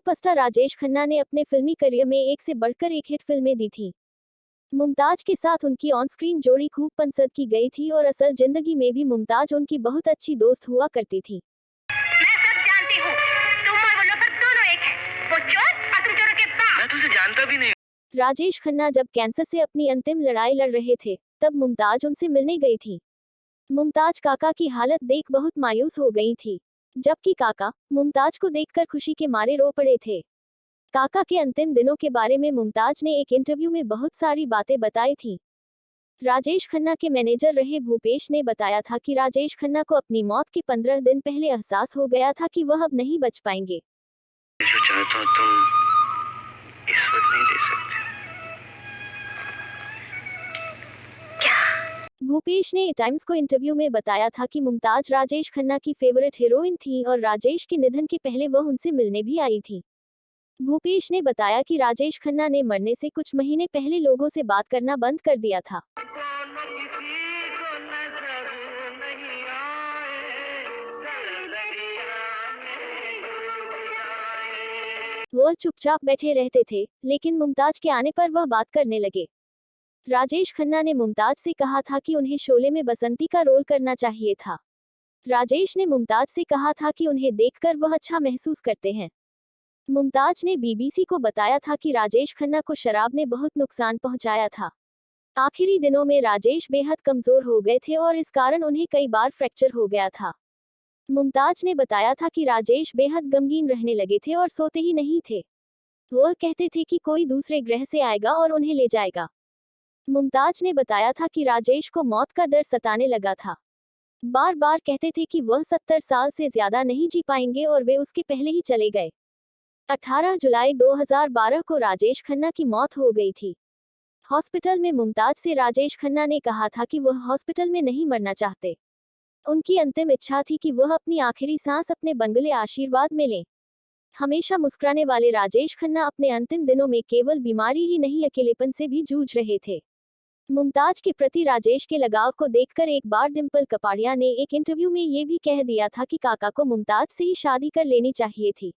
Superstar Rajesh Khanna ने अपने फिल्मी करियर में एक से बढ़कर एक हिट फिल्में दी थी। मुमताज के साथ उनकी ऑन स्क्रीन जोड़ी खूब पसंद की गई थी और असल जिंदगी में भी मुमताज उनकी बहुत अच्छी दोस्त हुआ करती थी। मैं सब जानती हूँ, तुम और वो लोफर दोनों एक हैं। वो चोर और तुम चोरों के बाप। मैं तुझे जानता भी नहीं। राजेश खन्ना जब कैंसर से अपनी अंतिम लड़ाई लड़ रहे थे, तब मुमताज उनसे मिलने गई थी। मुमताज काका की हालत देख बहुत मायूस हो गई थी, जबकि काका मुमताज को देखकर खुशी के मारे रो पड़े थे। काका के अंतिम दिनों के बारे में मुमताज ने एक इंटरव्यू में बहुत सारी बातें बताई थी। राजेश खन्ना के मैनेजर रहे भूपेश ने बताया था कि राजेश खन्ना को अपनी मौत के 15 दिन पहले एहसास हो गया था कि वह अब नहीं बच पाएंगे। जो चाहता हूँ तुम इस वक्त नहीं दे सकते। भूपेश ने टाइम्स को इंटरव्यू में बताया था कि मुमताज राजेश खन्ना की फेवरेट हीरोइन थी और राजेश के निधन के पहले वह उनसे मिलने भी आई थी। भूपेश ने बताया कि राजेश खन्ना ने मरने से कुछ महीने पहले लोगों से बात करना बंद कर दिया था। वह चुपचाप बैठे रहते थे, लेकिन मुमताज के आने पर वह बात करने लगे। राजेश खन्ना ने मुमताज से कहा था कि उन्हें शोले में बसंती का रोल करना चाहिए था। राजेश ने मुमताज से कहा था कि उन्हें देखकर वह अच्छा महसूस करते हैं। मुमताज ने बीबीसी को बताया था कि राजेश खन्ना को शराब ने बहुत नुकसान पहुंचाया था। आखिरी दिनों में राजेश बेहद कमजोर हो गए थे और इस कारण उन्हें कई बार फ्रैक्चर हो गया था। मुमताज ने बताया था कि राजेश बेहद गमगीन रहने लगे थे और सोते ही नहीं थे। वह कहते थे कि कोई दूसरे ग्रह से आएगा और उन्हें ले जाएगा। मुमताज ने बताया था कि राजेश को मौत का डर सताने लगा था। बार बार कहते थे कि वह 70 साल से ज्यादा नहीं जी पाएंगे और वे उसके पहले ही चले गए। 18 जुलाई 2012 को राजेश खन्ना की मौत हो गई थी। हॉस्पिटल में मुमताज से राजेश खन्ना ने कहा था कि वह हॉस्पिटल में नहीं मरना चाहते। उनकी अंतिम इच्छा थी कि वह अपनी आखिरी सांस अपने बंगले आशीर्वाद में लें। हमेशा मुस्कुराने वाले राजेश खन्ना अपने अंतिम दिनों में केवल बीमारी ही नहीं अकेलेपन से भी जूझ रहे थे। मुमताज के प्रति राजेश के लगाव को देखकर एक बार डिम्पल कपाड़िया ने एक इंटरव्यू में ये भी कह दिया था कि काका को मुमताज से ही शादी कर लेनी चाहिए थी।